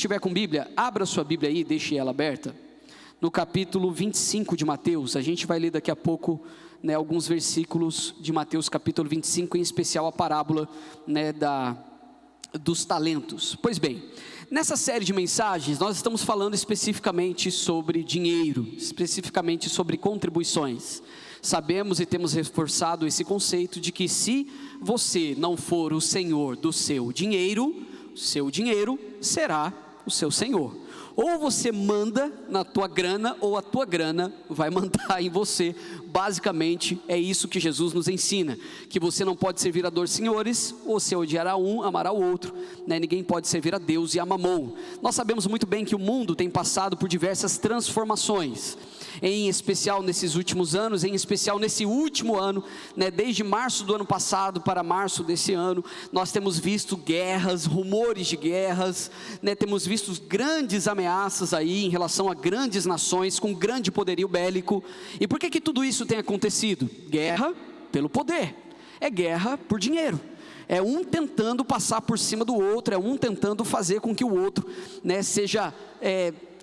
estiver com Bíblia, abra sua Bíblia aí, deixe ela aberta, no capítulo 25 de Mateus. A gente vai ler daqui a pouco, alguns versículos de Mateus capítulo 25, em especial a parábola, dos talentos. Pois bem, nessa série de mensagens, nós estamos falando especificamente sobre dinheiro, especificamente sobre contribuições. Sabemos e temos reforçado esse conceito de que se você não for o senhor do seu dinheiro será o seu senhor. Ou você manda na tua grana, ou a tua grana vai mandar em você. Basicamente é isso que Jesus nos ensina, que você não pode servir a dois senhores, ou você odiará um, amará o outro, Ninguém pode servir a Deus e a Mamon. Nós sabemos muito bem que o mundo tem passado por diversas transformações, em especial nesses últimos anos, em especial nesse último ano, desde março do ano passado para março desse ano, nós temos visto guerras, rumores de guerras, temos visto grandes ameaças aí em relação a grandes nações com grande poderio bélico. E por que tudo isso tem acontecido? Guerra pelo poder, é guerra por dinheiro, é um tentando passar por cima do outro, é um tentando fazer com que o outro seja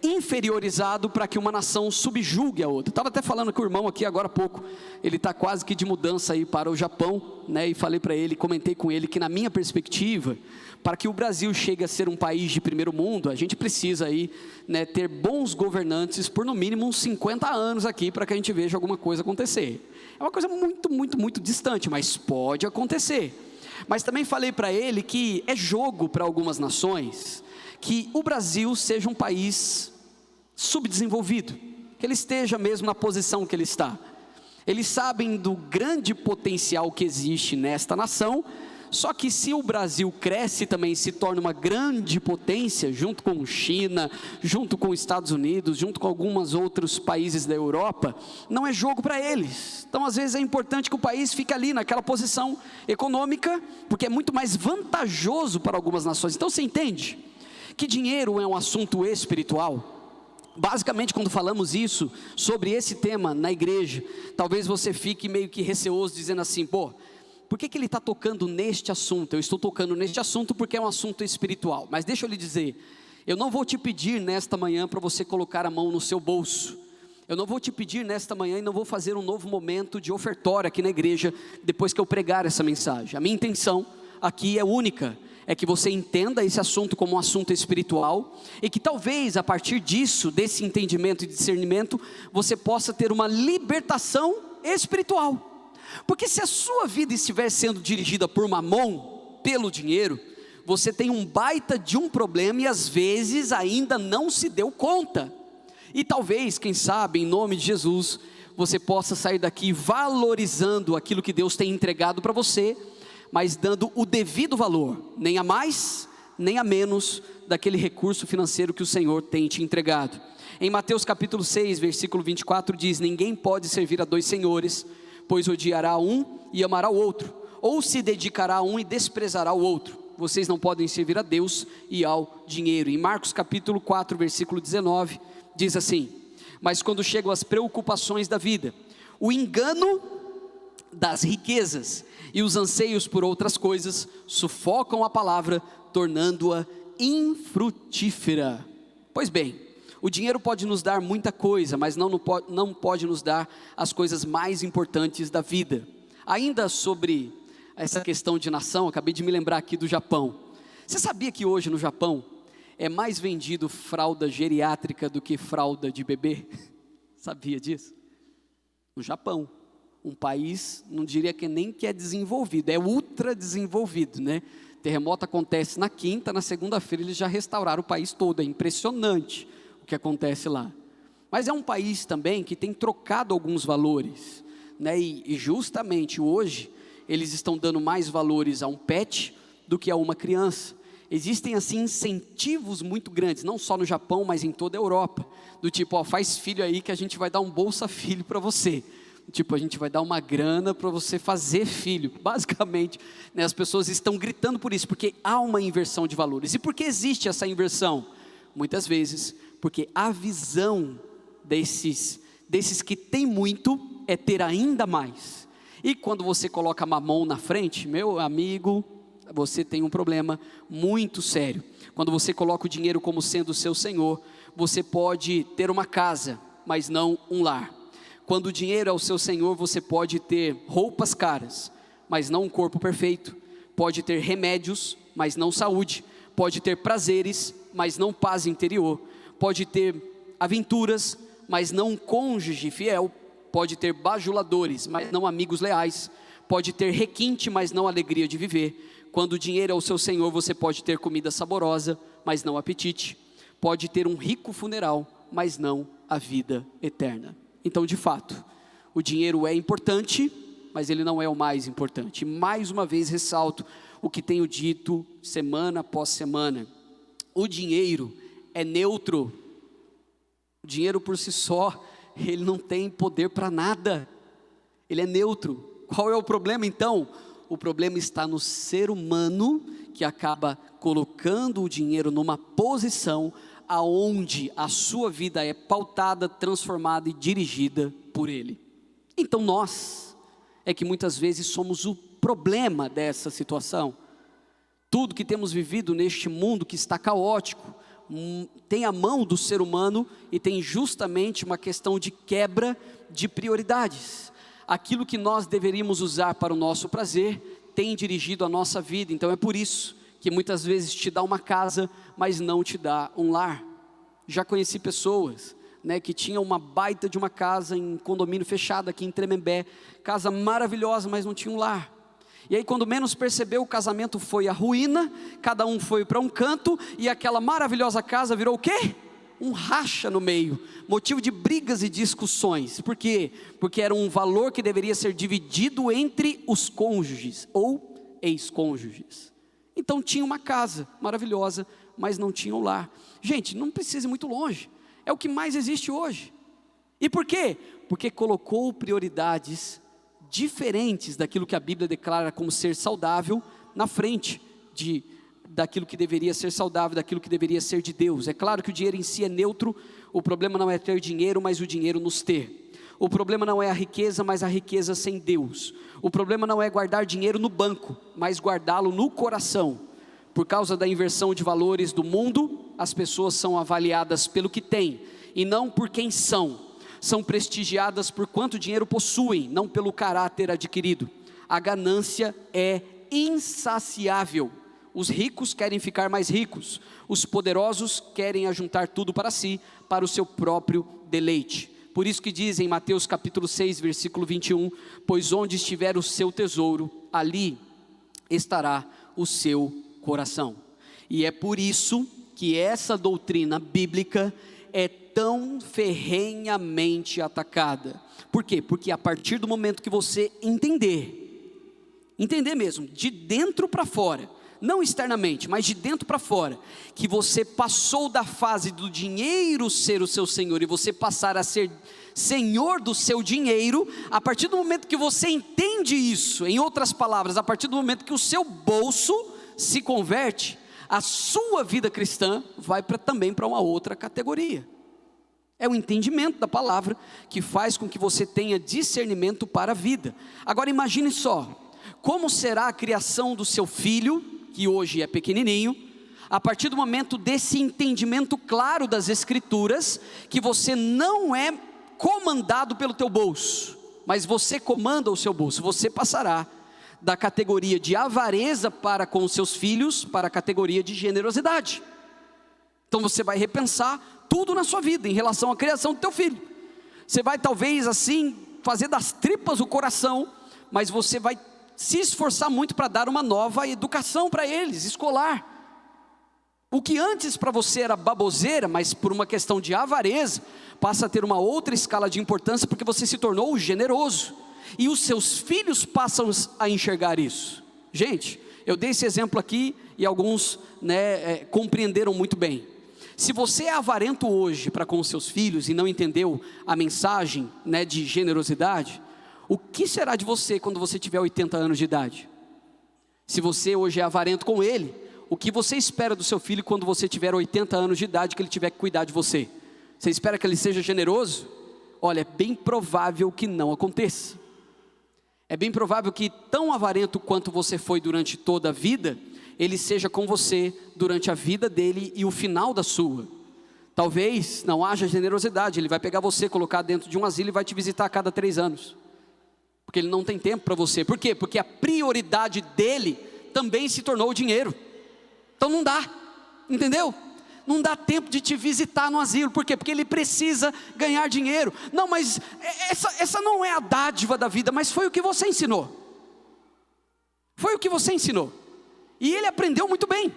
inferiorizado para que uma nação subjugue a outra. Estava até falando com o irmão aqui agora há pouco, ele está quase que de mudança aí para o Japão, e falei para ele, comentei com ele que na minha perspectiva, para que o Brasil chegue a ser um país de primeiro mundo, a gente precisa aí, ter bons governantes por no mínimo uns 50 anos aqui, para que a gente veja alguma coisa acontecer. É uma coisa muito, muito, muito distante, mas pode acontecer. Mas também falei para ele que é jogo para algumas nações, que o Brasil seja um país subdesenvolvido, que ele esteja mesmo na posição que ele está. Eles sabem do grande potencial que existe nesta nação, só que se o Brasil cresce também, se torna uma grande potência, junto com China, junto com Estados Unidos, junto com alguns outros países da Europa, não é jogo para eles. Então às vezes é importante que o país fique ali naquela posição econômica, porque é muito mais vantajoso para algumas nações. Então você entende que dinheiro é um assunto espiritual? Basicamente, quando falamos isso, sobre esse tema na igreja, talvez você fique meio que receoso, dizendo assim, por que ele está tocando neste assunto? Eu estou tocando neste assunto porque é um assunto espiritual. Mas deixa eu lhe dizer, eu não vou te pedir nesta manhã para você colocar a mão no seu bolso. Eu não vou te pedir nesta manhã e não vou fazer um novo momento de ofertório aqui na igreja, depois que eu pregar essa mensagem. A minha intenção aqui é única, é que você entenda esse assunto como um assunto espiritual, e que talvez a partir disso, desse entendimento e discernimento, você possa ter uma libertação espiritual. Porque se a sua vida estiver sendo dirigida por Mamon, pelo dinheiro, você tem um baita de um problema e às vezes ainda não se deu conta. E talvez, quem sabe, em nome de Jesus, você possa sair daqui valorizando aquilo que Deus tem entregado para você, mas dando o devido valor, nem a mais, nem a menos daquele recurso financeiro que o Senhor tem te entregado. Em Mateus capítulo 6, versículo 24 diz, ninguém pode servir a dois senhores, pois odiará um e amará o outro, ou se dedicará a um e desprezará o outro. Vocês não podem servir a Deus e ao dinheiro. Em Marcos capítulo 4, versículo 19, diz assim, mas quando chegam as preocupações da vida, o engano das riquezas e os anseios por outras coisas sufocam a palavra, tornando-a infrutífera. Pois bem, o dinheiro pode nos dar muita coisa, mas não pode nos dar as coisas mais importantes da vida. Ainda sobre essa questão de nação, acabei de me lembrar aqui do Japão. Você sabia que hoje no Japão é mais vendido fralda geriátrica do que fralda de bebê? Sabia disso? No Japão, um país, não diria que nem que é desenvolvido, é ultra desenvolvido, Terremoto acontece na quinta, na segunda-feira eles já restauraram o país todo, é impressionante o que acontece lá. Mas é um país também que tem trocado alguns valores, e justamente hoje, eles estão dando mais valores a um pet do que a uma criança. Existem assim incentivos muito grandes, não só no Japão, mas em toda a Europa, do tipo, faz filho aí que a gente vai dar um Bolsa Filho para você. Tipo, a gente vai dar uma grana para você fazer filho. Basicamente, as pessoas estão gritando por isso, porque há uma inversão de valores. E por que existe essa inversão? Muitas vezes, porque a visão desses que têm muito é ter ainda mais. E quando você coloca Mamon na frente, meu amigo, você tem um problema muito sério. Quando você coloca o dinheiro como sendo o seu senhor, você pode ter uma casa, mas não um lar. Quando o dinheiro é o seu senhor, você pode ter roupas caras, mas não um corpo perfeito. Pode ter remédios, mas não saúde. Pode ter prazeres, mas não paz interior. Pode ter aventuras, mas não um cônjuge fiel. Pode ter bajuladores, mas não amigos leais. Pode ter requinte, mas não alegria de viver. Quando o dinheiro é o seu senhor, você pode ter comida saborosa, mas não apetite. Pode ter um rico funeral, mas não a vida eterna. Então, de fato, o dinheiro é importante, mas ele não é o mais importante. Mais uma vez ressalto o que tenho dito semana após semana. O dinheiro é neutro. O dinheiro por si só, ele não tem poder para nada. Ele é neutro. Qual é o problema então? O problema está no ser humano que acaba colocando o dinheiro numa posição aonde a sua vida é pautada, transformada e dirigida por ele. Então nós é que muitas vezes somos o problema dessa situação. Tudo que temos vivido neste mundo que está caótico, tem a mão do ser humano e tem justamente uma questão de quebra de prioridades. Aquilo que nós deveríamos usar para o nosso prazer tem dirigido a nossa vida. Então é por isso que muitas vezes te dá uma casa, mas não te dá um lar. Já conheci pessoas, que tinham uma baita de uma casa em condomínio fechado aqui em Tremembé, casa maravilhosa, mas não tinha um lar. E aí quando menos percebeu, o casamento foi a ruína, cada um foi para um canto, e aquela maravilhosa casa virou o quê? Um racha no meio, motivo de brigas e discussões. Por quê? Porque era um valor que deveria ser dividido entre os cônjuges, ou ex-cônjuges. Então tinha uma casa maravilhosa, mas não tinha um lar. Gente, não precisa ir muito longe, é o que mais existe hoje. E por quê? Porque colocou prioridades diferentes daquilo que a Bíblia declara como ser saudável, na frente daquilo que deveria ser saudável, daquilo que deveria ser de Deus. É claro que o dinheiro em si é neutro, o problema não é ter dinheiro, mas o dinheiro nos ter. O problema não é a riqueza, mas a riqueza sem Deus. O problema não é guardar dinheiro no banco, mas guardá-lo no coração. Por causa da inversão de valores do mundo, as pessoas são avaliadas pelo que têm, e não por quem são. São prestigiadas por quanto dinheiro possuem, não pelo caráter adquirido. A ganância é insaciável. Os ricos querem ficar mais ricos, os poderosos querem ajuntar tudo para si, para o seu próprio deleite. Por isso que diz em Mateus capítulo 6, versículo 21, pois onde estiver o seu tesouro, ali estará o seu coração. E é por isso que essa doutrina bíblica é tão ferrenhamente atacada. Por quê? Porque a partir do momento que você entender mesmo, de dentro para fora, não externamente, mas de dentro para fora, que você passou da fase do dinheiro ser o seu senhor e você passar a ser senhor do seu dinheiro, a partir do momento que você entende isso, em outras palavras, a partir do momento que o seu bolso se converte, a sua vida cristã vai também para uma outra categoria. É o entendimento da palavra que faz com que você tenha discernimento para a vida. Agora imagine só, como será a criação do seu filho, que hoje é pequenininho, a partir do momento desse entendimento claro das escrituras, que você não é comandado pelo teu bolso, mas você comanda o seu bolso. Você passará da categoria de avareza para com os seus filhos, para a categoria de generosidade. Então você vai repensar tudo na sua vida, em relação à criação do teu filho. Você vai talvez assim, fazer das tripas o coração, mas você vai se esforçar muito para dar uma nova educação para eles, escolar. O que antes para você era baboseira, mas por uma questão de avareza, passa a ter uma outra escala de importância, porque você se tornou generoso, e os seus filhos passam a enxergar isso. Gente, eu dei esse exemplo aqui, e alguns compreenderam muito bem. Se você é avarento hoje para com os seus filhos, e não entendeu a mensagem de generosidade, o que será de você quando você tiver 80 anos de idade? Se você hoje é avarento com ele, o que você espera do seu filho quando você tiver 80 anos de idade, que ele tiver que cuidar de você? Você espera que ele seja generoso? Olha, é bem provável que não aconteça. É bem provável que, tão avarento quanto você foi durante toda a vida, ele seja com você durante a vida dele e o final da sua. Talvez não haja generosidade, ele vai pegar você, colocar dentro de um asilo e vai te visitar a cada 3 anos. Porque ele não tem tempo para você. Por quê? Porque a prioridade dele também se tornou o dinheiro. Então não dá, entendeu? Não dá tempo de te visitar no asilo. Por quê? Porque ele precisa ganhar dinheiro. Não, mas essa não é a dádiva da vida, mas foi o que você ensinou. Foi o que você ensinou. E ele aprendeu muito bem.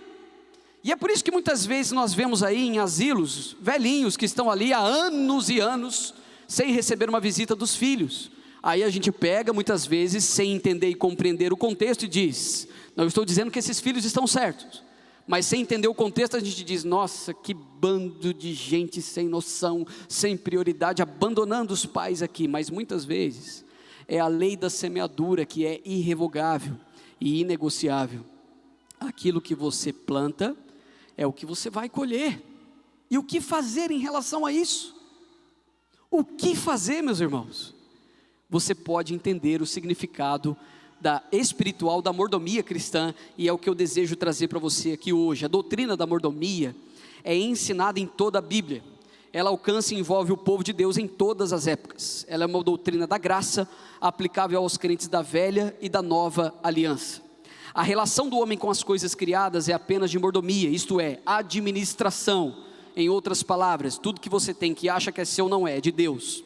E é por isso que muitas vezes nós vemos aí em asilos, velhinhos que estão ali há anos e anos, sem receber uma visita dos filhos. Aí a gente pega muitas vezes, sem entender e compreender o contexto, e diz: não, eu estou dizendo que esses filhos estão certos. Mas sem entender o contexto, a gente diz: nossa, que bando de gente sem noção, sem prioridade, abandonando os pais aqui. Mas muitas vezes é a lei da semeadura que é irrevogável e inegociável. Aquilo que você planta é o que você vai colher. E o que fazer em relação a isso? O que fazer, meus irmãos? Você pode entender o significado espiritual da mordomia cristã, e é o que eu desejo trazer para você aqui hoje. A doutrina da mordomia é ensinada em toda a Bíblia. Ela alcança e envolve o povo de Deus em todas as épocas. Ela é uma doutrina da graça, aplicável aos crentes da velha e da nova aliança. A relação do homem com as coisas criadas é apenas de mordomia, isto é, administração. Em outras palavras, tudo que você tem que acha que é seu não é de Deus.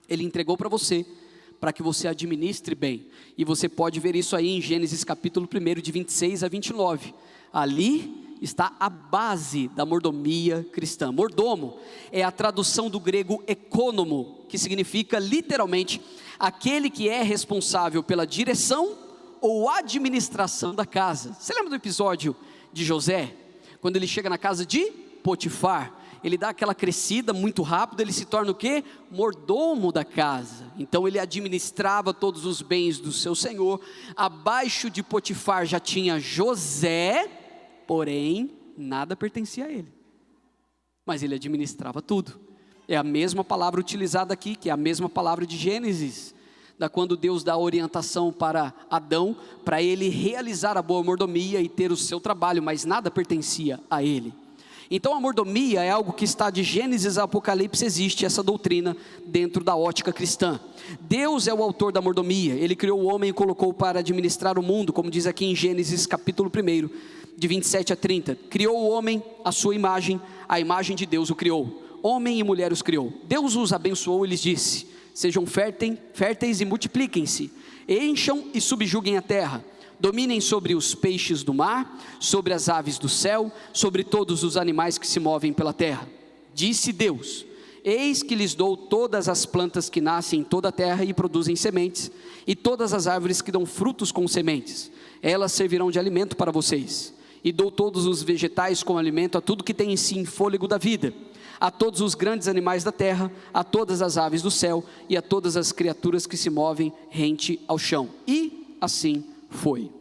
Ele entregou para você, para que você administre bem. E você pode ver isso aí em Gênesis capítulo 1, de 26 a 29. Ali está a base da mordomia cristã. Mordomo é a tradução do grego ekônomo, que significa literalmente aquele que é responsável pela direção ou administração da casa. Você lembra do episódio de José? Quando ele chega na casa de Potifar, ele dá aquela crescida muito rápido, ele se torna o quê? Mordomo da casa. Então ele administrava todos os bens do seu senhor. Abaixo de Potifar já tinha José, porém nada pertencia a ele, mas ele administrava tudo. É a mesma palavra utilizada aqui, que é a mesma palavra de Gênesis, da quando Deus dá orientação para Adão, para ele realizar a boa mordomia e ter o seu trabalho, mas nada pertencia a ele. Então a mordomia é algo que está de Gênesis a Apocalipse, existe essa doutrina dentro da ótica cristã. Deus é o autor da mordomia, ele criou o homem e colocou para administrar o mundo, como diz aqui em Gênesis capítulo 1, de 27 a 30, criou o homem à sua imagem, a imagem de Deus o criou, homem e mulher os criou. Deus os abençoou e lhes disse: sejam férteis e multipliquem-se, encham e subjuguem a terra, dominem sobre os peixes do mar, sobre as aves do céu, sobre todos os animais que se movem pela terra. Disse Deus: eis que lhes dou todas as plantas que nascem em toda a terra e produzem sementes, e todas as árvores que dão frutos com sementes, elas servirão de alimento para vocês. E dou todos os vegetais como alimento a tudo que tem em si fôlego da vida, a todos os grandes animais da terra, a todas as aves do céu, e a todas as criaturas que se movem rente ao chão. E assim foi.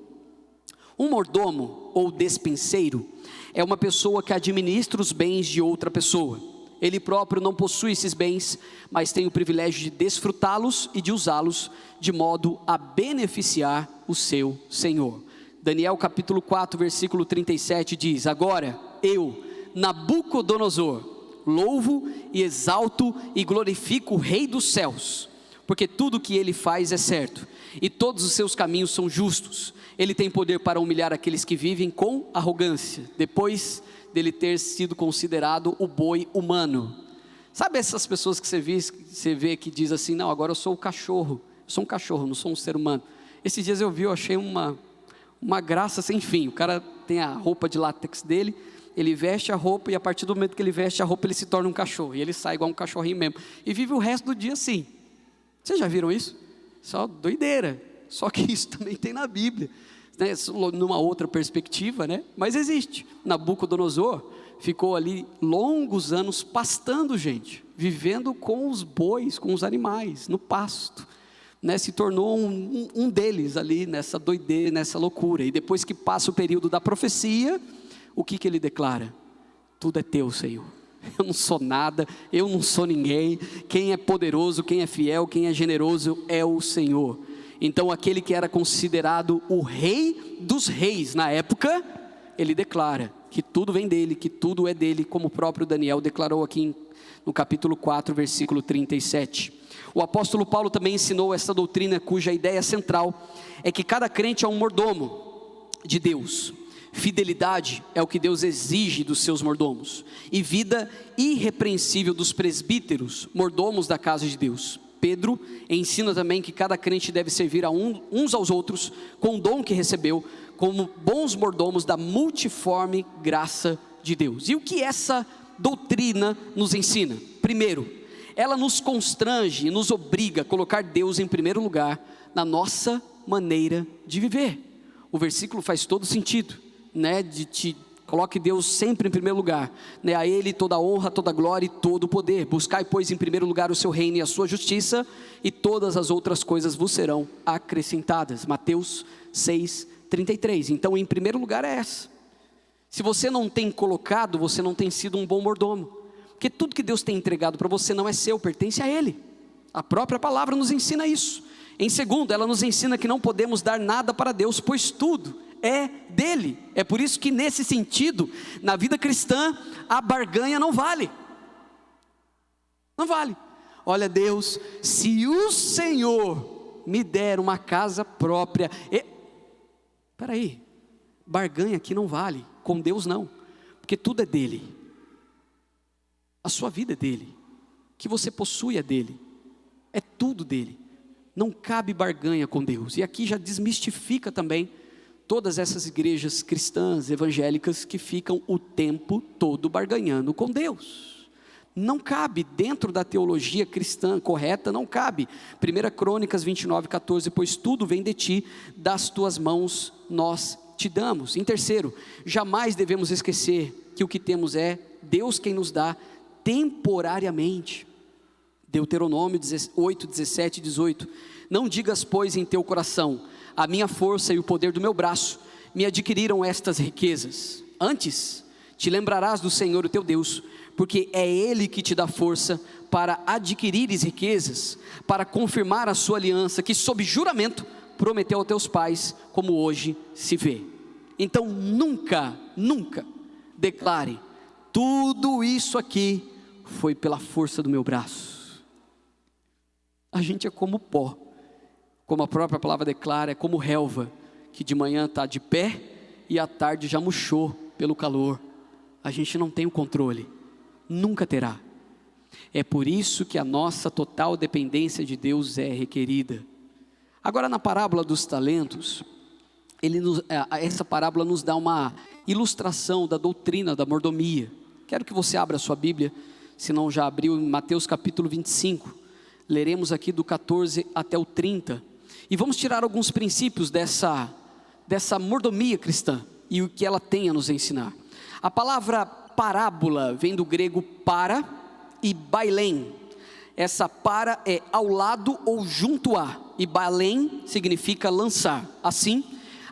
Um mordomo ou despenseiro é uma pessoa que administra os bens de outra pessoa. Ele próprio não possui esses bens, mas tem o privilégio de desfrutá-los e de usá-los de modo a beneficiar o seu senhor. Daniel capítulo 4, versículo 37 diz: agora eu, Nabucodonosor, louvo e exalto e glorifico o Rei dos céus, porque tudo o que ele faz é certo, e todos os seus caminhos são justos. Ele tem poder para humilhar aqueles que vivem com arrogância, depois dele ter sido considerado o boi humano. Sabe essas pessoas que você vê que diz assim: não, agora eu sou o cachorro, eu sou um cachorro, não sou um ser humano. Esses dias eu achei uma graça sem fim. O cara tem a roupa de látex dele, ele veste a roupa, e a partir do momento que ele veste a roupa, ele se torna um cachorro, e ele sai igual um cachorrinho mesmo, e vive o resto do dia assim. Vocês já viram isso? Só doideira. Só que isso também tem na Bíblia, né? Numa outra perspectiva, né? Mas existe. Nabucodonosor ficou ali longos anos pastando, gente, vivendo com os bois, com os animais, no pasto, né? Se tornou um deles ali, nessa doideira, nessa loucura. E depois que passa o período da profecia, o que ele declara? Tudo é teu, Senhor. Eu não sou nada, eu não sou ninguém. Quem é poderoso, quem é fiel, quem é generoso é o Senhor. Então aquele que era considerado o rei dos reis na época, ele declara que tudo vem dele, que tudo é dele, como o próprio Daniel declarou aqui no capítulo 4, versículo 37. O apóstolo Paulo também ensinou essa doutrina, cuja ideia central é que cada crente é um mordomo de Deus. Fidelidade é o que Deus exige dos seus mordomos, e vida irrepreensível dos presbíteros, mordomos da casa de Deus. Pedro ensina também que cada crente deve servir uns aos outros com o dom que recebeu, como bons mordomos da multiforme graça de Deus. E o que essa doutrina nos ensina? Primeiro, ela nos constrange e nos obriga a colocar Deus em primeiro lugar na nossa maneira de viver. O versículo faz todo sentido, né? Coloque Deus sempre em primeiro lugar, né? A Ele toda a honra, toda a glória e todo o poder. Buscai, pois, em primeiro lugar o seu reino e a sua justiça, e todas as outras coisas vos serão acrescentadas. Mateus 6:33. Então, em primeiro lugar é essa. Se você não tem colocado, você não tem sido um bom mordomo, porque tudo que Deus tem entregado para você não é seu, pertence a Ele. A própria palavra nos ensina isso. Em segundo, ela nos ensina que não podemos dar nada para Deus, pois tudo é dele. É por isso que nesse sentido, na vida cristã, a barganha não vale. Não vale. Olha, Deus, se o Senhor me der uma casa própria, espera aí, barganha aqui não vale, com Deus não, porque tudo é dele. A sua vida é dele, o que você possui é dele, é tudo dele. Não cabe barganha com Deus. E aqui já desmistifica também todas essas igrejas cristãs, evangélicas, que ficam o tempo todo barganhando com Deus. Não cabe, dentro da teologia cristã correta, não cabe. 1 Crônicas 29:14, pois tudo vem de ti, das tuas mãos nós te damos. Em terceiro, jamais devemos esquecer que o que temos é Deus quem nos dá temporariamente. Deuteronômio 8, 17 e 18, não digas, pois, em teu coração, a minha força e o poder do meu braço me adquiriram estas riquezas. Antes, te lembrarás do Senhor o teu Deus, porque é Ele que te dá força para adquirires riquezas, para confirmar a sua aliança, que sob juramento prometeu aos teus pais, como hoje se vê. Então nunca declare, tudo isso aqui foi pela força do meu braço. A gente é como pó, como a própria palavra declara, é como relva, que de manhã está de pé e à tarde já murchou pelo calor. A gente não tem o controle, nunca terá. É por isso que a nossa total dependência de Deus é requerida. Agora, na parábola dos talentos, essa parábola nos dá uma ilustração da doutrina da mordomia. Quero que você abra a sua Bíblia, se não já abriu, em Mateus capítulo 25, leremos aqui do 14 até o 30, e vamos tirar alguns princípios dessa mordomia cristã, e o que ela tem a nos ensinar. A palavra parábola vem do grego para e bailém. Essa para é ao lado ou junto a, e bailém significa lançar. Assim,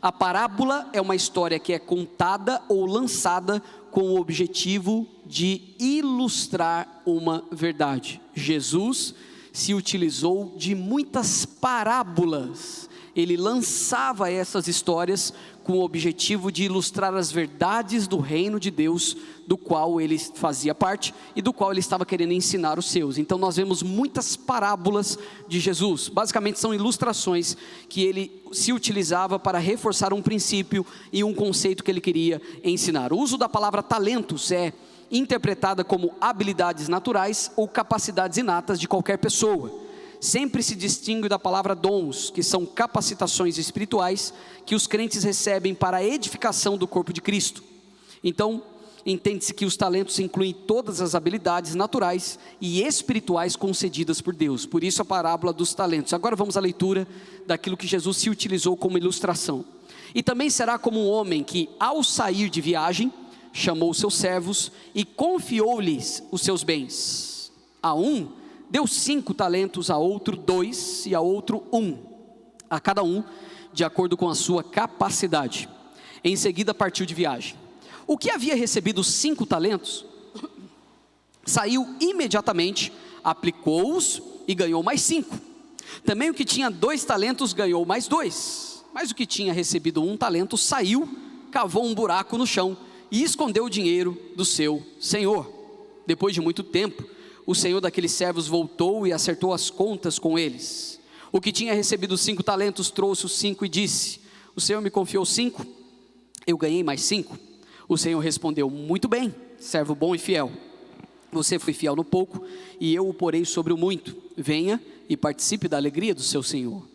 a parábola é uma história que é contada ou lançada com o objetivo de ilustrar uma verdade. Jesus se utilizou de muitas parábolas. Ele lançava essas histórias com o objetivo de ilustrar as verdades do reino de Deus, do qual ele fazia parte e do qual ele estava querendo ensinar os seus. Então nós vemos muitas parábolas de Jesus. Basicamente são ilustrações que ele se utilizava para reforçar um princípio e um conceito que ele queria ensinar. O uso da palavra talentos é interpretada como habilidades naturais ou capacidades inatas de qualquer pessoa. Sempre se distingue da palavra dons, que são capacitações espirituais que os crentes recebem para a edificação do corpo de Cristo. Então, entende-se que os talentos incluem todas as habilidades naturais e espirituais concedidas por Deus. Por isso a parábola dos talentos. Agora vamos à leitura daquilo que Jesus se utilizou como ilustração. E também será como um homem que, ao sair de viagem, chamou seus servos e confiou-lhes os seus bens. A um deu 5 talentos, a outro 2 e a outro 1, a cada um de acordo com a sua capacidade. Em seguida partiu de viagem. O que havia recebido 5 talentos, saiu imediatamente, aplicou-os e ganhou mais 5. Também o que tinha 2 talentos ganhou mais 2. Mas o que tinha recebido 1 talento saiu, cavou um buraco no chão e escondeu o dinheiro do seu senhor. Depois de muito tempo, o senhor daqueles servos voltou e acertou as contas com eles. O que tinha recebido 5 talentos trouxe os 5 e disse: o senhor me confiou 5, eu ganhei mais 5. O senhor respondeu: muito bem, servo bom e fiel. Você foi fiel no pouco, e eu o porei sobre o muito. Venha e participe da alegria do seu senhor.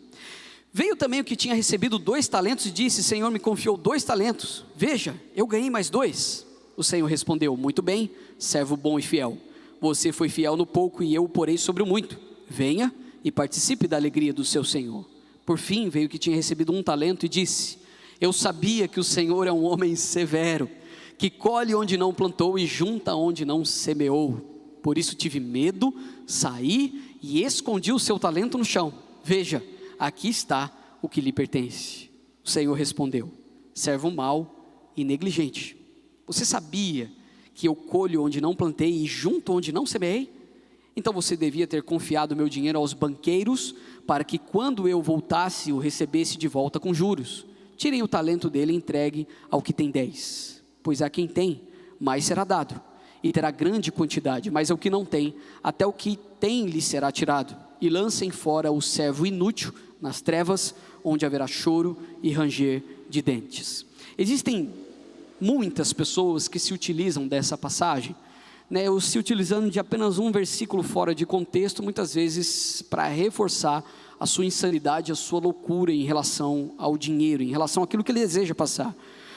Veio também o que tinha recebido 2 talentos e disse: Senhor me confiou 2 talentos. Veja, eu ganhei mais 2. O Senhor respondeu: muito bem, servo bom e fiel. Você foi fiel no pouco e eu o porei sobre o muito. Venha e participe da alegria do seu senhor. Por fim veio o que tinha recebido 1 talento e disse: eu sabia que o Senhor é um homem severo, que colhe onde não plantou e junta onde não semeou. Por isso tive medo, saí e escondi o seu talento no chão. Veja, aqui está o que lhe pertence. O Senhor respondeu: servo mau e negligente. Você sabia que eu colho onde não plantei e junto onde não semeei? Então você devia ter confiado meu dinheiro aos banqueiros, para que quando eu voltasse o recebesse de volta com juros. Tirem o talento dele e entregue ao que tem 10. Pois a quem tem, mais será dado, e terá grande quantidade, mas ao que não tem, até o que tem lhe será tirado. E lancem fora o servo inútil nas trevas, onde haverá choro e ranger de dentes. Existem muitas pessoas que se utilizam dessa passagem, ou se utilizando de apenas um versículo fora de contexto, muitas vezes para reforçar a sua insanidade, a sua loucura em relação ao dinheiro, em relação àquilo que ele deseja passar.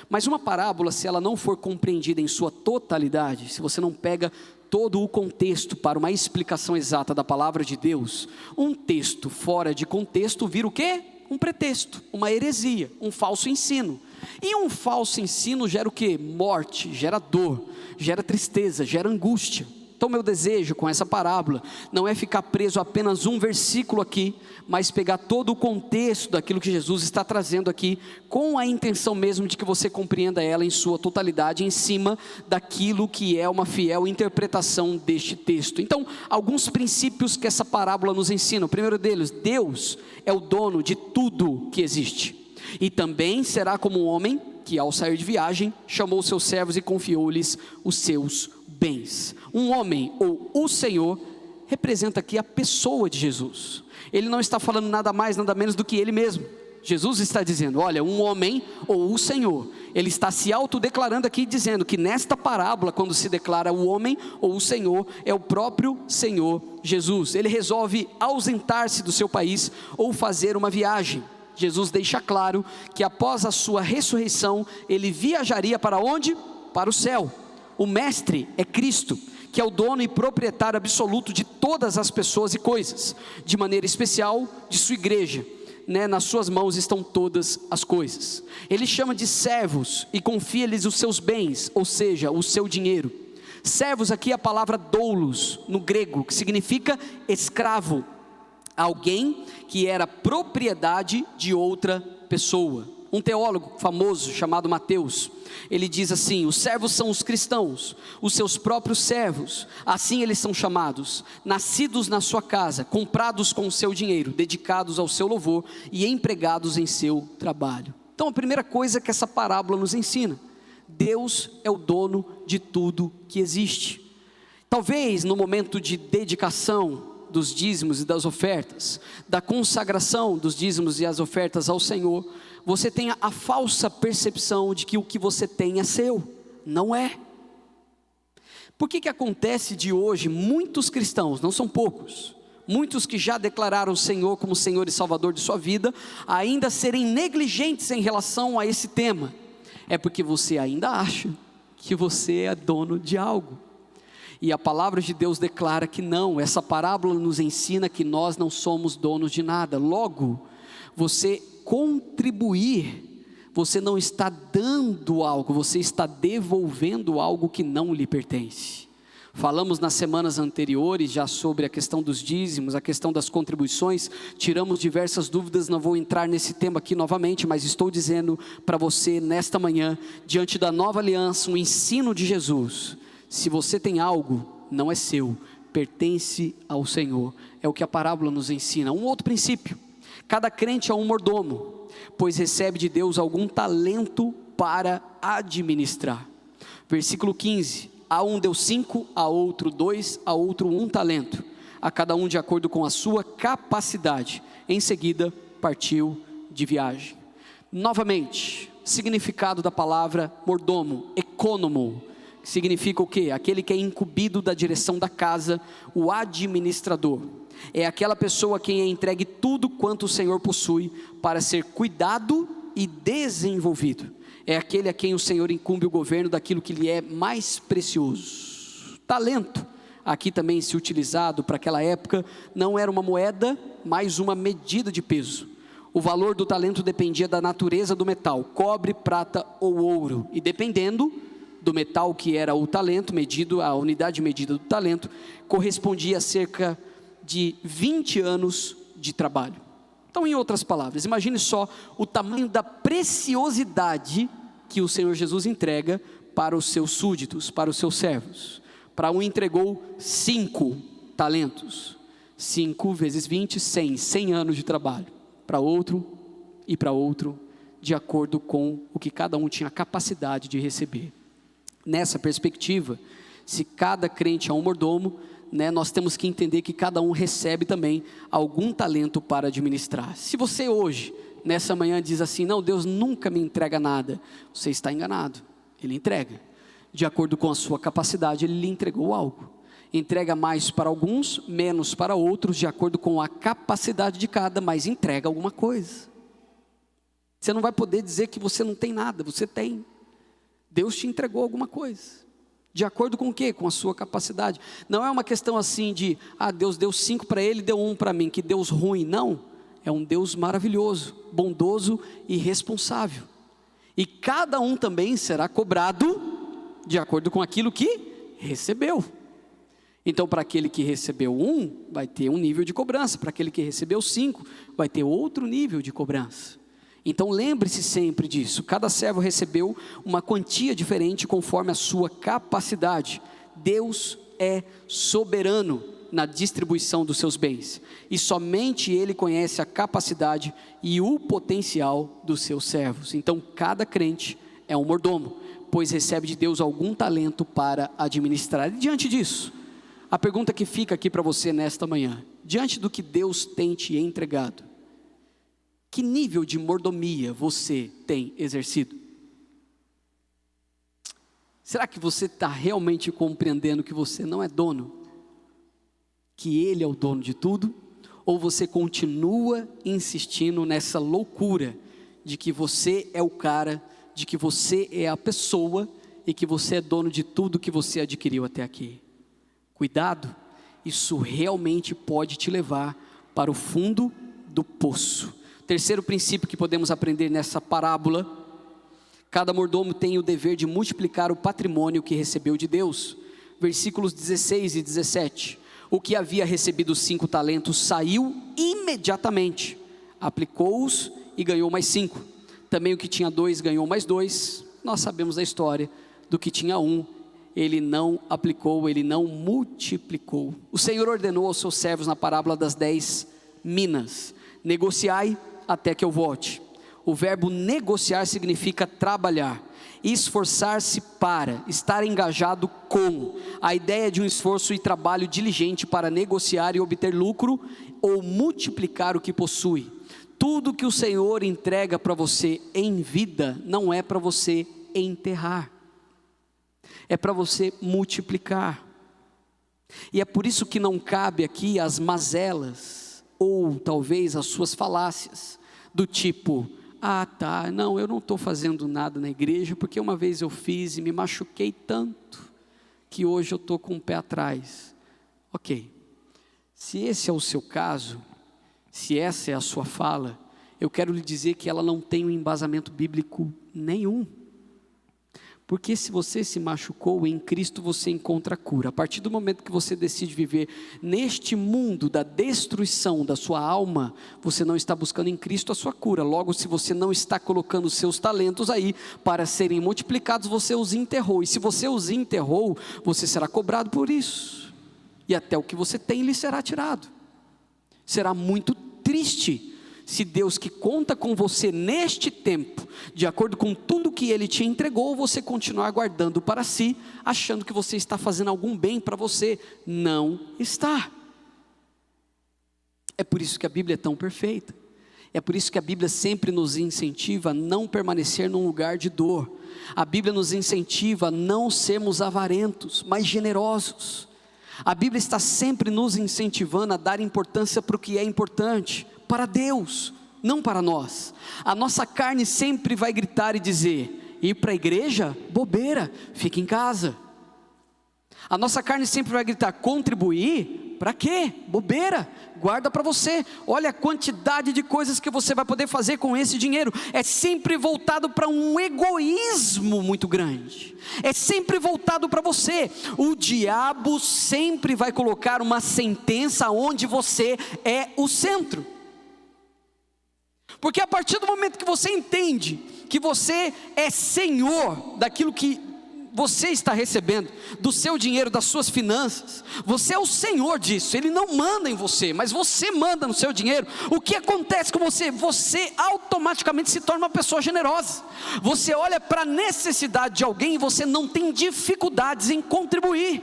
Mas uma parábola, se ela não for compreendida em sua totalidade, se você não pega todo o contexto para uma explicação exata da palavra de Deus, um texto fora de contexto vira o quê? Um pretexto, uma heresia, um falso ensino. E um falso ensino gera o quê? Morte, gera dor, gera tristeza, gera angústia. Então meu desejo com essa parábola não é ficar preso a apenas um versículo aqui, mas pegar todo o contexto daquilo que Jesus está trazendo aqui, com a intenção mesmo de que você compreenda ela em sua totalidade, em cima daquilo que é uma fiel interpretação deste texto. Então, alguns princípios que essa parábola nos ensina. O primeiro deles: Deus é o dono de tudo que existe, e também será como um homem que, ao sair de viagem, chamou seus servos e confiou-lhes os seus bens. Um homem, ou o Senhor, representa aqui a pessoa de Jesus. Ele não está falando nada mais, nada menos do que ele mesmo. Jesus está dizendo: olha, um homem, ou o Senhor. Ele está se autodeclarando aqui, dizendo que nesta parábola, quando se declara o homem ou o Senhor, é o próprio Senhor Jesus. Ele resolve ausentar-se do seu país ou fazer uma viagem. Jesus deixa claro que após a sua ressurreição, ele viajaria para onde? Para o céu. O mestre é Cristo, que é o dono e proprietário absoluto de todas as pessoas e coisas, de maneira especial de sua igreja, nas suas mãos estão todas as coisas. Ele chama de servos e confia-lhes os seus bens, ou seja, o seu dinheiro. Servos aqui é a palavra doulos, no grego, que significa escravo, alguém que era propriedade de outra pessoa. Um teólogo famoso chamado Mateus, ele diz assim: os servos são os cristãos, os seus próprios servos, assim eles são chamados, nascidos na sua casa, comprados com o seu dinheiro, dedicados ao seu louvor e empregados em seu trabalho. Então a primeira coisa que essa parábola nos ensina: Deus é o dono de tudo que existe. Talvez no momento de dedicação dos dízimos e das ofertas, da consagração dos dízimos e as ofertas ao Senhor, você tenha a falsa percepção de que o que você tem é seu. Não é. Por que acontece de hoje muitos cristãos, não são poucos, muitos que já declararam o Senhor como Senhor e Salvador de sua vida, ainda serem negligentes em relação a esse tema? É porque você ainda acha que você é dono de algo. E a palavra de Deus declara que não. Essa parábola nos ensina que nós não somos donos de nada. Logo, você contribuir, você não está dando algo, você está devolvendo algo que não lhe pertence. Falamos nas semanas anteriores já sobre a questão dos dízimos, a questão das contribuições, tiramos diversas dúvidas, não vou entrar nesse tema aqui novamente, mas estou dizendo para você nesta manhã, diante da nova aliança, um ensino de Jesus: se você tem algo, não é seu, pertence ao Senhor. É o que a parábola nos ensina. Um outro princípio: cada crente é um mordomo, pois recebe de Deus algum talento para administrar. Versículo 15: a um deu 5, a outro 2, a outro 1 talento, a cada um de acordo com a sua capacidade. Em seguida partiu de viagem. Novamente, significado da palavra mordomo: ecônomo. Significa o quê? Aquele que é incumbido da direção da casa, o administrador. É aquela pessoa a quem é entregue tudo quanto o Senhor possui para ser cuidado e desenvolvido. É aquele a quem o Senhor incumbe o governo daquilo que lhe é mais precioso. Talento, aqui também se utilizado para aquela época, não era uma moeda, mas uma medida de peso. O valor do talento dependia da natureza do metal, cobre, prata ou ouro, e dependendo do metal que era o talento medido, a unidade medida do talento, correspondia a cerca de 20 anos de trabalho. Então, em outras palavras, imagine só o tamanho da preciosidade que o Senhor Jesus entrega para os seus súditos, para os seus servos. Para um entregou 5 talentos, 5 vezes 20, 100 anos de trabalho. Para outro e para outro, de acordo com o que cada um tinha capacidade de receber. Nessa perspectiva, se cada crente é um mordomo, nós temos que entender que cada um recebe também algum talento para administrar. Se você hoje, nessa manhã, diz assim: não, Deus nunca me entrega nada, você está enganado. Ele entrega, de acordo com a sua capacidade. Ele lhe entregou algo. Entrega mais para alguns, menos para outros, de acordo com a capacidade de cada, mas entrega alguma coisa. Você não vai poder dizer que você não tem nada, você tem. Deus te entregou alguma coisa. De acordo com o quê? Com a sua capacidade. Não é uma questão assim de, Deus deu 5 para ele, deu 1 para mim, que Deus ruim. Não, é um Deus maravilhoso, bondoso e responsável. E cada um também será cobrado de acordo com aquilo que recebeu. Então, para aquele que recebeu 1, vai ter um nível de cobrança. Para aquele que recebeu 5, vai ter outro nível de cobrança. Então lembre-se sempre disso, cada servo recebeu uma quantia diferente conforme a sua capacidade. Deus é soberano na distribuição dos seus bens, e somente Ele conhece a capacidade e o potencial dos seus servos. Então cada crente é um mordomo, pois recebe de Deus algum talento para administrar. E diante disso, a pergunta que fica aqui para você nesta manhã: diante do que Deus tem te entregado, que nível de mordomia você tem exercido? Será que você está realmente compreendendo que você não é dono? Que Ele é o dono de tudo? Ou você continua insistindo nessa loucura de que você é o cara, de que você é a pessoa e que você é dono de tudo que você adquiriu até aqui? Cuidado, isso realmente pode te levar para o fundo do poço. Terceiro princípio que podemos aprender nessa parábola: cada mordomo tem o dever de multiplicar o patrimônio que recebeu de Deus. Versículos 16 e 17. O que havia recebido 5 talentos saiu imediatamente, aplicou-os e ganhou mais 5. Também o que tinha 2 ganhou mais 2. Nós sabemos a história do que tinha 1. Ele não aplicou, ele não multiplicou. O Senhor ordenou aos seus servos na parábola das 10 minas: negociai até que eu volte. O verbo negociar significa trabalhar, esforçar-se para, estar engajado com. A ideia de um esforço e trabalho diligente para negociar e obter lucro ou multiplicar o que possui. Tudo que o Senhor entrega para você em vida não é para você enterrar, é para você multiplicar. E é por isso que não cabe aqui as mazelas, ou talvez as suas falácias, do tipo: não, eu não estou fazendo nada na igreja, porque uma vez eu fiz e me machuquei tanto, que hoje eu estou com o pé atrás. Ok, se esse é o seu caso, se essa é a sua fala, eu quero lhe dizer que ela não tem um embasamento bíblico nenhum. Porque se você se machucou, em Cristo você encontra cura. A partir do momento que você decide viver neste mundo da destruição da sua alma, você não está buscando em Cristo a sua cura. Logo, se você não está colocando os seus talentos aí para serem multiplicados, você os enterrou. E se você os enterrou, você será cobrado por isso. e até o que você tem lhe será tirado. Será muito triste se Deus, que conta com você neste tempo, de acordo com tudo que Ele te entregou, você continuar guardando para si, achando que você está fazendo algum bem para você. Não está. É por isso que a Bíblia é tão perfeita. É por isso que a Bíblia sempre nos incentiva a não permanecer num lugar de dor. A Bíblia nos incentiva a não sermos avarentos, mas generosos. A Bíblia está sempre nos incentivando a dar importância para o que é importante, para Deus, não para nós. A nossa carne sempre vai gritar e dizer: ir para a igreja? Bobeira, fica em casa. A nossa carne sempre vai gritar: contribuir? Para quê? Bobeira, guarda para você. Olha a quantidade de coisas que você vai poder fazer com esse dinheiro. É sempre voltado para um egoísmo muito grande. É sempre voltado para você. O diabo sempre vai colocar uma sentença onde você é o centro. Porque a partir do momento que você entende que você é senhor daquilo que você está recebendo, do seu dinheiro, das suas finanças, você é o senhor disso. Ele não manda em você, mas você manda no seu dinheiro. O que acontece com você? Você automaticamente se torna uma pessoa generosa. Você olha para a necessidade de alguém e você não tem dificuldades em contribuir.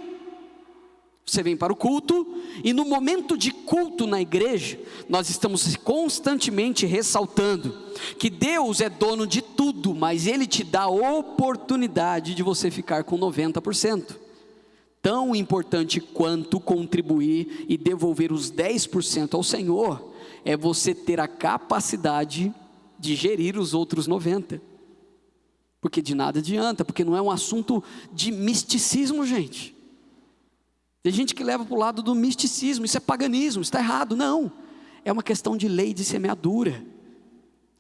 Você vem para o culto, e no momento de culto na igreja, nós estamos constantemente ressaltando que Deus é dono de tudo, mas Ele te dá a oportunidade de você ficar com 90%. Tão importante quanto contribuir e devolver os 10% ao Senhor, é você ter a capacidade de gerir os outros 90%. Porque de nada adianta, porque não é um assunto de misticismo, gente. Tem gente que leva para o lado do misticismo, isso é paganismo, isso está errado. Não, é uma questão de lei de semeadura.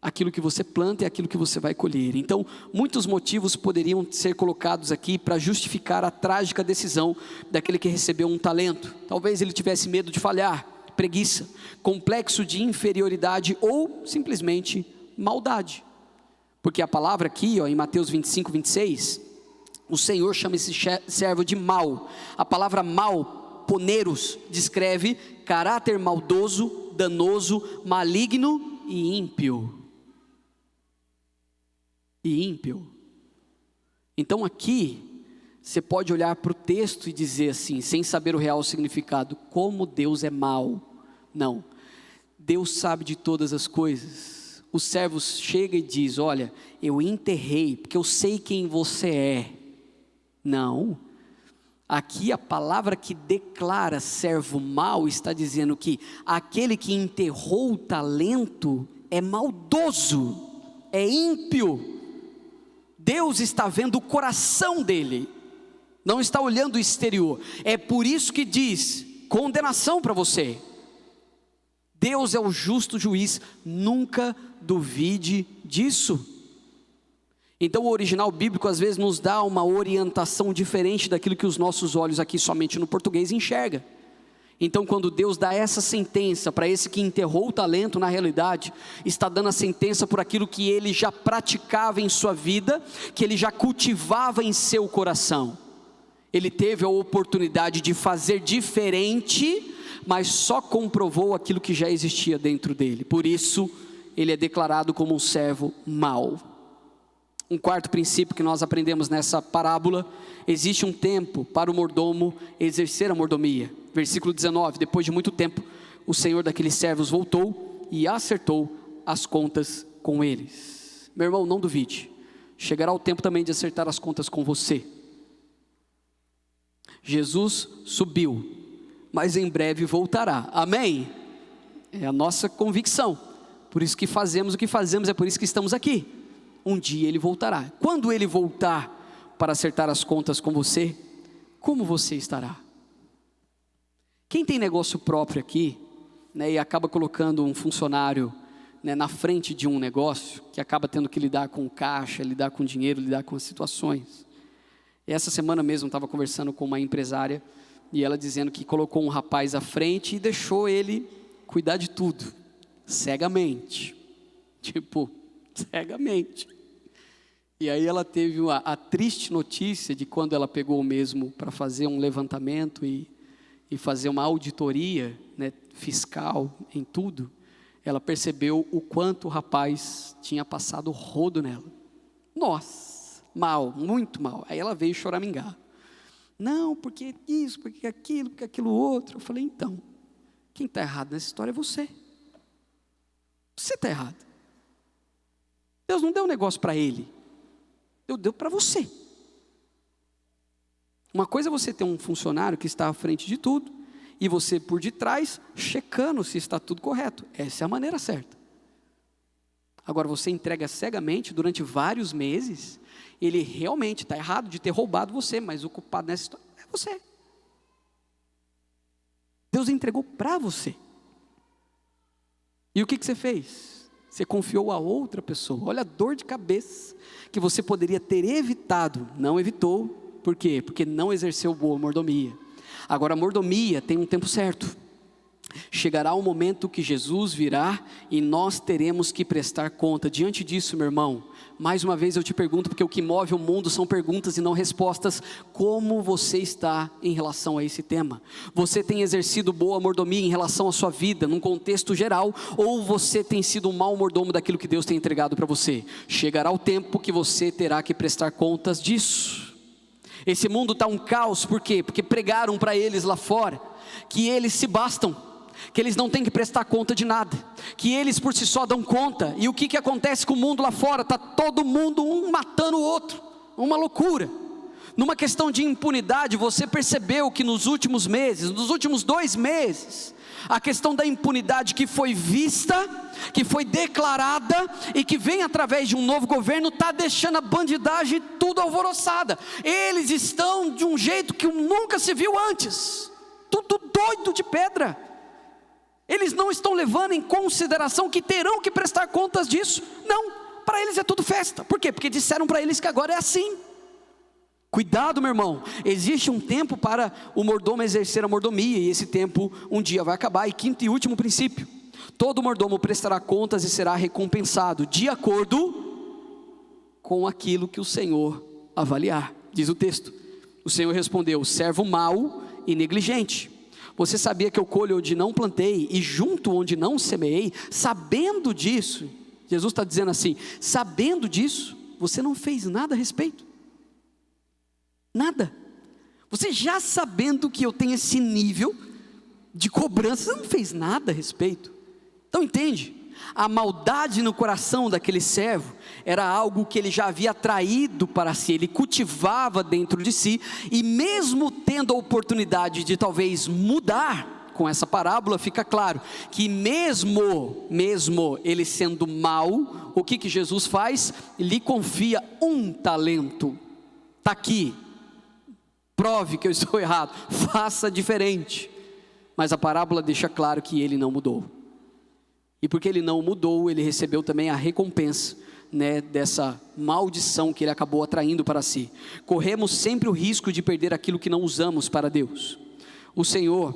Aquilo que você planta é aquilo que você vai colher. Então, muitos motivos poderiam ser colocados aqui para justificar a trágica decisão daquele que recebeu um talento. Talvez ele tivesse medo de falhar, preguiça, complexo de inferioridade ou simplesmente maldade. Porque a palavra aqui, em Mateus 25, 26... o Senhor chama esse servo de mau. A palavra mau, poneros, descreve caráter maldoso, danoso, maligno e ímpio. Então aqui, você pode olhar para o texto e dizer assim, sem saber o real significado: como Deus é mau. Não, Deus sabe de todas as coisas. O servo chega e diz: olha, eu enterrei, porque eu sei quem você é. Não, aqui a palavra que declara servo mau está dizendo que aquele que enterrou o talento é maldoso, é ímpio. Deus está vendo o coração dele, não está olhando o exterior. É por isso que diz condenação para você. Deus é o justo juiz, nunca duvide disso. Então o original bíblico às vezes nos dá uma orientação diferente daquilo que os nossos olhos aqui somente no português enxerga. Então quando Deus dá essa sentença para esse que enterrou o talento, na realidade está dando a sentença por aquilo que ele já praticava em sua vida, que ele já cultivava em seu coração. Ele teve a oportunidade de fazer diferente, mas só comprovou aquilo que já existia dentro dele. Por isso ele é declarado como um servo mau. Um quarto princípio que nós aprendemos nessa parábola: existe um tempo para o mordomo exercer a mordomia. Versículo 19, depois de muito tempo, o senhor daqueles servos voltou e acertou as contas com eles. Meu irmão, não duvide, chegará o tempo também de acertar as contas com você. Jesus subiu, mas em breve voltará, amém? É a nossa convicção, por isso que fazemos o que fazemos, é por isso que estamos aqui. Um dia ele voltará. Quando ele voltar para acertar as contas com você, como você estará? Quem tem negócio próprio aqui, e acaba colocando um funcionário, na frente de um negócio, que acaba tendo que lidar com caixa, lidar com dinheiro, lidar com as situações. Essa semana mesmo estava conversando com uma empresária, e ela dizendo que colocou um rapaz à frente e deixou ele cuidar de tudo, cegamente. Cegamente. E aí ela teve a triste notícia de quando ela pegou mesmo para fazer um levantamento e e fazer uma auditoria, né, fiscal em tudo, ela percebeu o quanto o rapaz tinha passado rodo nela. Nossa, mal, muito mal. Aí ela veio choramingar. Não, porque isso, porque aquilo outro. Eu falei, então, quem está errado nessa história é você. Você está errado. Deus não deu um negócio para ele. Deus deu para você. Uma coisa é você ter um funcionário que está à frente de tudo, e você por detrás, checando se está tudo correto. Essa é a maneira certa. Agora você entrega cegamente durante vários meses, ele realmente está errado de ter roubado você, mas o culpado nessa história é você. Deus entregou para você. E o que você fez? Você confiou a outra pessoa. Olha a dor de cabeça que você poderia ter evitado, não evitou. Por quê? Porque não exerceu boa mordomia. Agora a mordomia tem um tempo certo. Chegará o momento que Jesus virá e nós teremos que prestar conta. Diante disso, meu irmão, mais uma vez eu te pergunto, porque o que move o mundo são perguntas e não respostas. Como você está em relação a esse tema? Você tem exercido boa mordomia em relação à sua vida, num contexto geral, ou você tem sido um mau mordomo daquilo que Deus tem entregado para você? Chegará o tempo que você terá que prestar contas disso. Esse mundo está um caos, por quê? Porque pregaram para eles lá fora que eles se bastam, que eles não têm que prestar conta de nada, que eles por si só dão conta. E o que acontece com o mundo lá fora? Está todo mundo um matando o outro, uma loucura. Numa questão de impunidade, você percebeu que nos últimos meses, nos últimos 2 meses, a questão da impunidade que foi vista, que foi declarada e que vem através de um novo governo, está deixando a bandidagem tudo alvoroçada. Eles estão de um jeito que nunca se viu antes, tudo doido de pedra. Eles não estão levando em consideração que terão que prestar contas disso. Não, para eles é tudo festa. Por quê? Porque disseram para eles que agora é assim. Cuidado, meu irmão, existe um tempo para o mordomo exercer a mordomia, e esse tempo um dia vai acabar. E quinto e último princípio: todo mordomo prestará contas e será recompensado de acordo com aquilo que o Senhor avaliar. Diz o texto. O Senhor respondeu: servo mau e negligente, você sabia que eu colho onde não plantei e junto onde não semeei? Sabendo disso, Jesus está dizendo assim, sabendo disso, você não fez nada a respeito. Nada. Você já sabendo que eu tenho esse nível de cobrança, você não fez nada a respeito. Então entende? A maldade no coração daquele servo era algo que ele já havia atraído para si, ele cultivava dentro de si, e mesmo tendo a oportunidade de talvez mudar, com essa parábola fica claro, que mesmo ele sendo mau, o que Jesus faz? Lhe confia um talento, está aqui, prove que eu estou errado, faça diferente. Mas a parábola deixa claro que ele não mudou. E porque ele não mudou, ele recebeu também a recompensa, né, dessa maldição que ele acabou atraindo para si. Corremos sempre o risco de perder aquilo que não usamos para Deus. O Senhor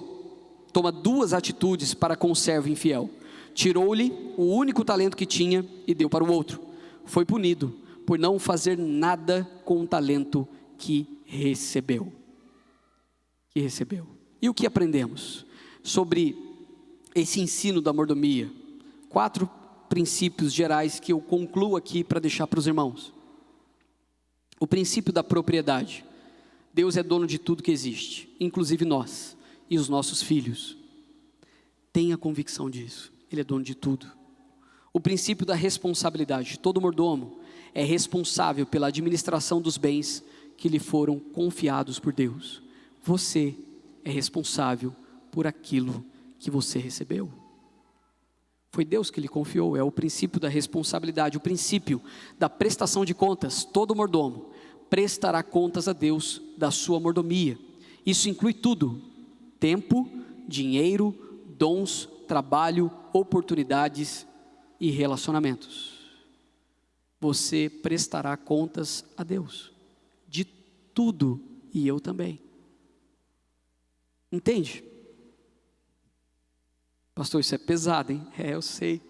toma 2 atitudes para com o servo infiel. Tirou-lhe o único talento que tinha e deu para o outro. Foi punido por não fazer nada com o talento que recebeu. E o que aprendemos sobre esse ensino da mordomia? 4 princípios gerais que eu concluo aqui para deixar para os irmãos. O princípio da propriedade. Deus é dono de tudo que existe, inclusive nós e os nossos filhos. Tenha convicção disso, Ele é dono de tudo. O princípio da responsabilidade. Todo mordomo é responsável pela administração dos bens que lhe foram confiados por Deus. Você é responsável por aquilo que você recebeu. Foi Deus que lhe confiou. É o princípio da responsabilidade, o princípio da prestação de contas. Todo mordomo prestará contas a Deus da sua mordomia. Isso inclui tudo: tempo, dinheiro, dons, trabalho, oportunidades e relacionamentos. Você prestará contas a Deus de tudo, e eu também. Entende? Pastor, isso é pesado, hein? Eu sei.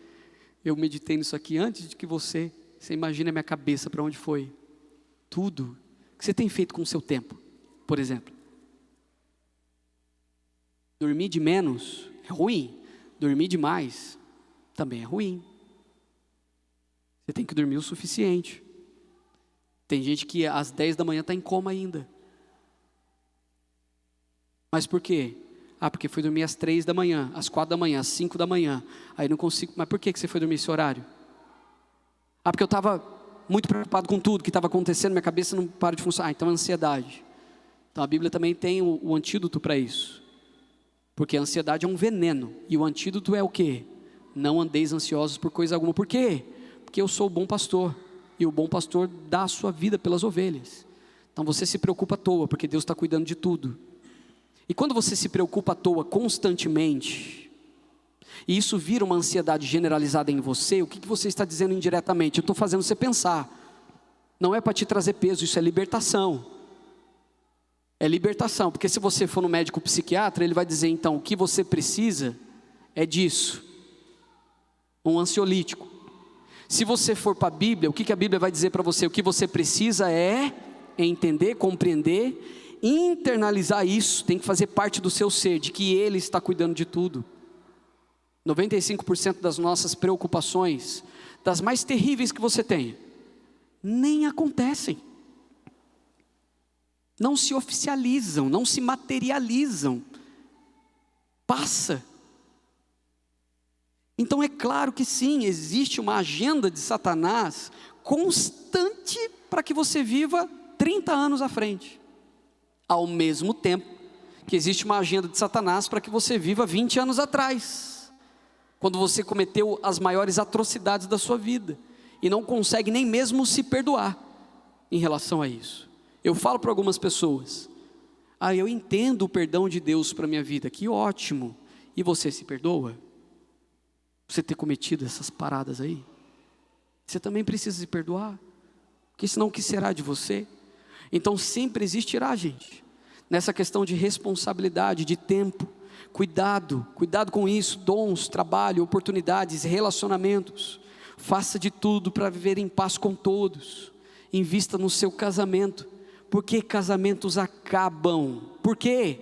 Eu meditei nisso aqui antes de que você imagine a minha cabeça para onde foi. Tudo que você tem feito com o seu tempo, por exemplo. Dormir de menos é ruim, dormir demais também é ruim. Você tem que dormir o suficiente. Tem gente que às 10 da manhã está em coma ainda. Mas por quê? Porque foi dormir às 3 da manhã, às 4 da manhã, às 5 da manhã. Aí não consigo. Mas por que você foi dormir esse horário? Porque eu estava muito preocupado com tudo que estava acontecendo, minha cabeça não para de funcionar. Então é ansiedade. Então a Bíblia também tem o antídoto para isso. Porque a ansiedade é um veneno. E o antídoto é o quê? Não andeis ansiosos por coisa alguma. Por quê? Porque eu sou o bom pastor. E o bom pastor dá a sua vida pelas ovelhas. Então você se preocupa à toa, porque Deus está cuidando de tudo. E quando você se preocupa à toa constantemente, e isso vira uma ansiedade generalizada em você, o que você está dizendo indiretamente? Eu estou fazendo você pensar. Não é para te trazer peso, isso é libertação. É libertação, porque se você for no médico psiquiatra, ele vai dizer então, o que você precisa é disso. Um ansiolítico. Se você for para a Bíblia, o que a Bíblia vai dizer para você? O que você precisa é entender, compreender, internalizar isso, tem que fazer parte do seu ser, de que Ele está cuidando de tudo. 95% das nossas preocupações, das mais terríveis que você tem, nem acontecem. Não se oficializam, não se materializam. Passa. Então é claro que sim, existe uma agenda de Satanás constante para que você viva 30 anos à frente. Ao mesmo tempo que existe uma agenda de Satanás para que você viva 20 anos atrás. Quando você cometeu as maiores atrocidades da sua vida. E não consegue nem mesmo se perdoar em relação a isso. Eu falo para algumas pessoas, eu entendo o perdão de Deus para a minha vida, que ótimo. E você se perdoa? Você ter cometido essas paradas aí? Você também precisa se perdoar, porque senão o que será de você? Então sempre existirá, gente, nessa questão de responsabilidade, de tempo, cuidado com isso, dons, trabalho, oportunidades, relacionamentos, faça de tudo para viver em paz com todos, invista no seu casamento, porque casamentos acabam, por quê?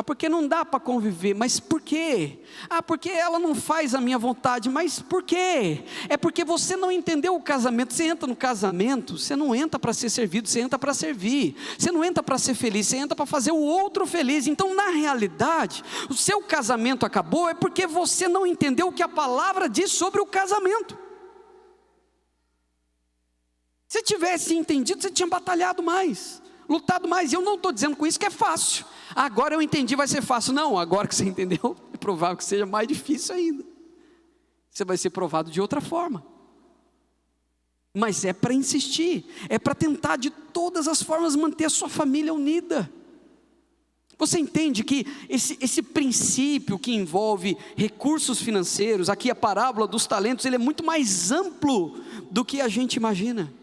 Porque não dá para conviver, mas por quê? Porque ela não faz a minha vontade, mas por quê? É porque você não entendeu o casamento. Você entra no casamento, você não entra para ser servido, você entra para servir. Você não entra para ser feliz, você entra para fazer o outro feliz. Então na realidade, o seu casamento acabou, é porque você não entendeu o que a palavra diz sobre o casamento. Se tivesse entendido, você tinha batalhado mais, lutado mais. E eu não estou dizendo com isso que é fácil. Agora eu entendi, vai ser fácil. Não, agora que você entendeu, é provável que seja mais difícil ainda. Você vai ser provado de outra forma. Mas é para insistir, é para tentar de todas as formas manter a sua família unida. Você entende que esse princípio que envolve recursos financeiros, aqui a parábola dos talentos, ele é muito mais amplo do que a gente imagina.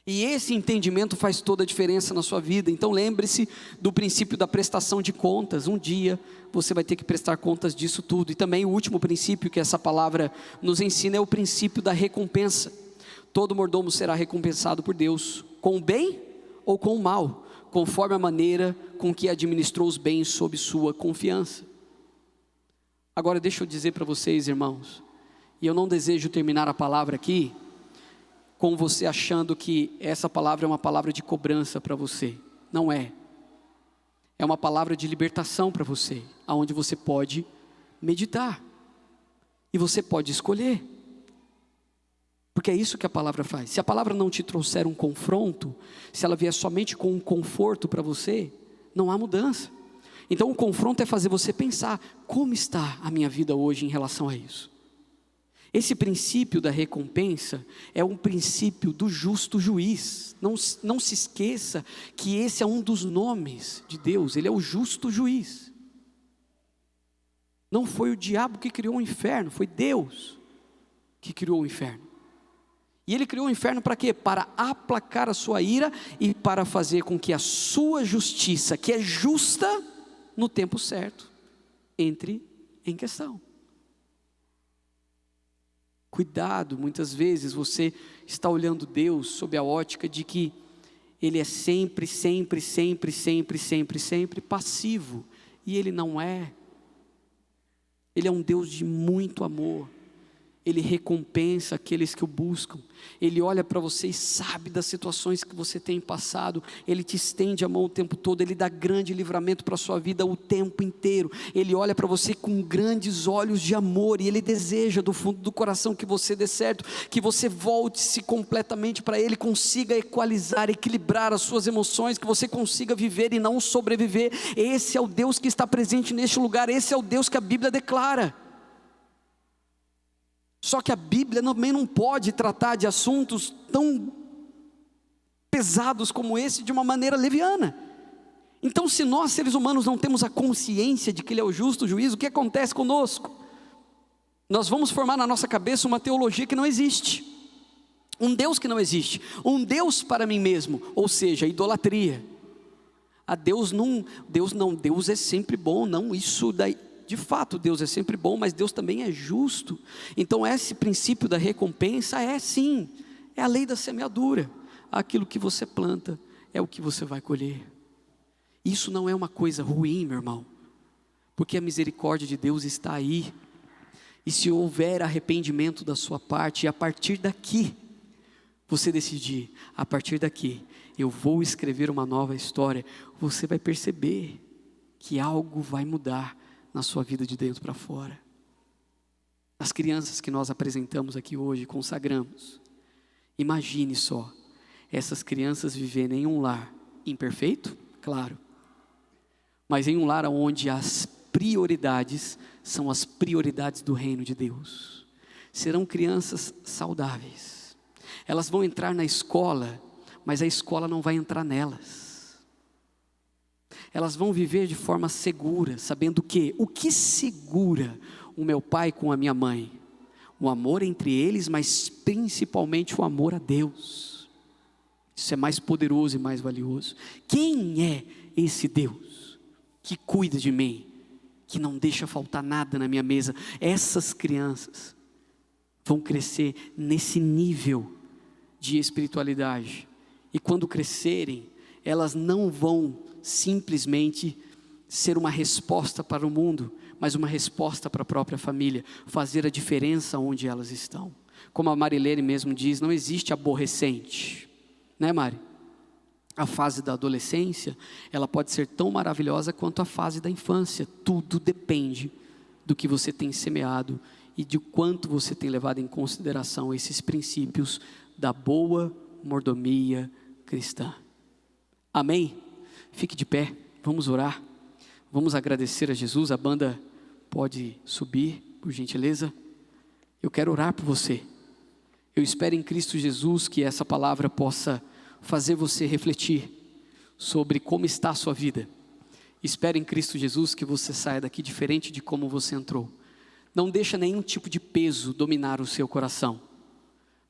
E esse entendimento faz toda a diferença na sua vida. Então lembre-se do princípio da prestação de contas. Um dia você vai ter que prestar contas disso tudo. E também o último princípio que essa palavra nos ensina é o princípio da recompensa. Todo mordomo será recompensado por Deus, com o bem ou com o mal, conforme a maneira com que administrou os bens sob sua confiança. Agora deixa eu dizer para vocês, irmãos, e eu não desejo terminar a palavra aqui com você achando que essa palavra é uma palavra de cobrança para você. Não é. É uma palavra de libertação para você, aonde você pode meditar. E você pode escolher. Porque é isso que a palavra faz. Se a palavra não te trouxer um confronto, se ela vier somente com um conforto para você, não há mudança. Então o confronto é fazer você pensar, como está a minha vida hoje em relação a isso? Esse princípio da recompensa é um princípio do justo juiz. Não se esqueça que esse é um dos nomes de Deus. Ele é o justo juiz. Não foi o diabo que criou o inferno, foi Deus que criou o inferno. E Ele criou o inferno para quê? Para aplacar a sua ira e para fazer com que a sua justiça, que é justa, no tempo certo, entre em questão. Cuidado, muitas vezes você está olhando Deus sob a ótica de que Ele é sempre passivo. E Ele não é. Ele é um Deus de muito amor. Ele recompensa aqueles que o buscam. Ele olha para você e sabe das situações que você tem passado. Ele te estende a mão o tempo todo. Ele dá grande livramento para a sua vida o tempo inteiro. Ele olha para você com grandes olhos de amor. E Ele deseja do fundo do coração que você dê certo. Que você volte-se completamente para Ele. Consiga equalizar, equilibrar as suas emoções. Que você consiga viver e não sobreviver. Esse é o Deus que está presente neste lugar. Esse é o Deus que a Bíblia declara. Só que a Bíblia também não pode tratar de assuntos tão pesados como esse de uma maneira leviana. Então, se nós seres humanos não temos a consciência de que Ele é o justo juiz, o que acontece conosco? Nós vamos formar na nossa cabeça uma teologia que não existe, um Deus que não existe, um Deus para mim mesmo, ou seja, idolatria. Deus é sempre bom, não isso daí. De fato, Deus é sempre bom, mas Deus também é justo. Então esse princípio da recompensa é sim, é a lei da semeadura. Aquilo que você planta é o que você vai colher. Isso não é uma coisa ruim, meu irmão, porque a misericórdia de Deus está aí. E se houver arrependimento da sua parte, e a partir daqui, você decidir, a partir daqui, eu vou escrever uma nova história, você vai perceber que algo vai mudar na sua vida de dentro para fora. As crianças que nós apresentamos aqui hoje, consagramos. Imagine só, essas crianças viverem em um lar imperfeito, claro, mas em um lar onde as prioridades são as prioridades do reino de Deus. Serão crianças saudáveis. Elas vão entrar na escola, mas a escola não vai entrar nelas. Elas vão viver de forma segura, sabendo que o que segura o meu pai com a minha mãe? O amor entre eles, mas principalmente o amor a Deus. Isso é mais poderoso e mais valioso. Quem é esse Deus que cuida de mim, que não deixa faltar nada na minha mesa? Essas crianças vão crescer nesse nível de espiritualidade. E quando crescerem, elas não vão simplesmente ser uma resposta para o mundo, mas uma resposta para a própria família, fazer a diferença onde elas estão. Como a Marilene mesmo diz, não existe aborrecente, né, Mari? A fase da adolescência, ela pode ser tão maravilhosa quanto a fase da infância. Tudo depende do que você tem semeado e de quanto você tem levado em consideração esses princípios da boa mordomia cristã. Amém? Fique de pé, vamos orar, vamos agradecer a Jesus. A banda pode subir, por gentileza. Eu quero orar por você. Eu espero em Cristo Jesus que essa palavra possa fazer você refletir sobre como está a sua vida. Espero em Cristo Jesus que você saia daqui diferente de como você entrou. Não deixa nenhum tipo de peso dominar o seu coração,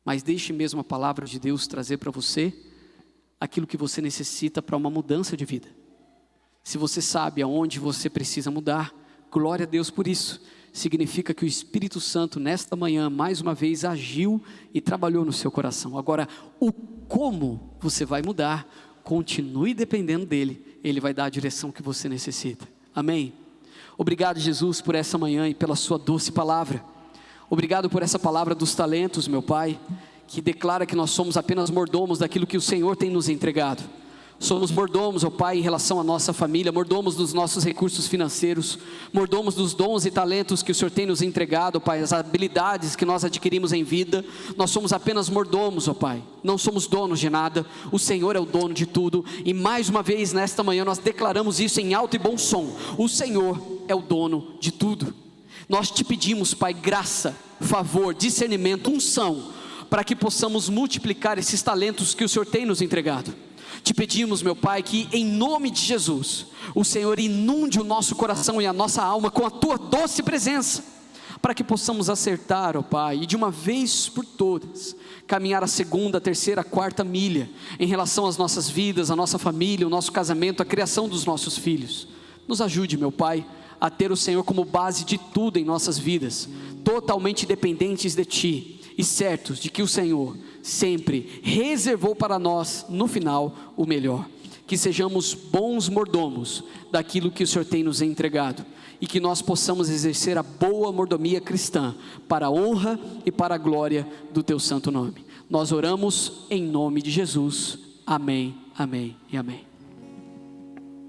mas deixe mesmo a palavra de Deus trazer para você aquilo que você necessita para uma mudança de vida. Se você sabe aonde você precisa mudar, glória a Deus por isso. Significa que o Espírito Santo nesta manhã mais uma vez agiu e trabalhou no seu coração. Agora, o como você vai mudar, continue dependendo dele. Ele vai dar a direção que você necessita. Amém? Obrigado, Jesus, por essa manhã e pela sua doce palavra. Obrigado por essa palavra dos talentos, meu Pai, que declara que nós somos apenas mordomos daquilo que o Senhor tem nos entregado. Somos mordomos, ó Pai, em relação à nossa família, mordomos dos nossos recursos financeiros, mordomos dos dons e talentos que o Senhor tem nos entregado, ó Pai, as habilidades que nós adquirimos em vida. Nós somos apenas mordomos, ó Pai, não somos donos de nada. O Senhor é o dono de tudo, e mais uma vez nesta manhã nós declaramos isso em alto e bom som: o Senhor é o dono de tudo. Nós te pedimos, Pai, graça, favor, discernimento, unção, para que possamos multiplicar esses talentos que o Senhor tem nos entregado. Te pedimos, meu Pai, que em nome de Jesus, o Senhor inunde o nosso coração e a nossa alma com a Tua doce presença, para que possamos acertar, ó Pai, e de uma vez por todas, caminhar a segunda, terceira, quarta milha, em relação às nossas vidas, a nossa família, o nosso casamento, a criação dos nossos filhos. Nos ajude, meu Pai, a ter o Senhor como base de tudo em nossas vidas, totalmente dependentes de Ti, e certos de que o Senhor sempre reservou para nós, no final, o melhor. que sejamos bons mordomos daquilo que o Senhor tem nos entregado, e que nós possamos exercer a boa mordomia cristã, para a honra e para a glória do teu santo nome. Nós oramos em nome de Jesus, amém, amém e amém.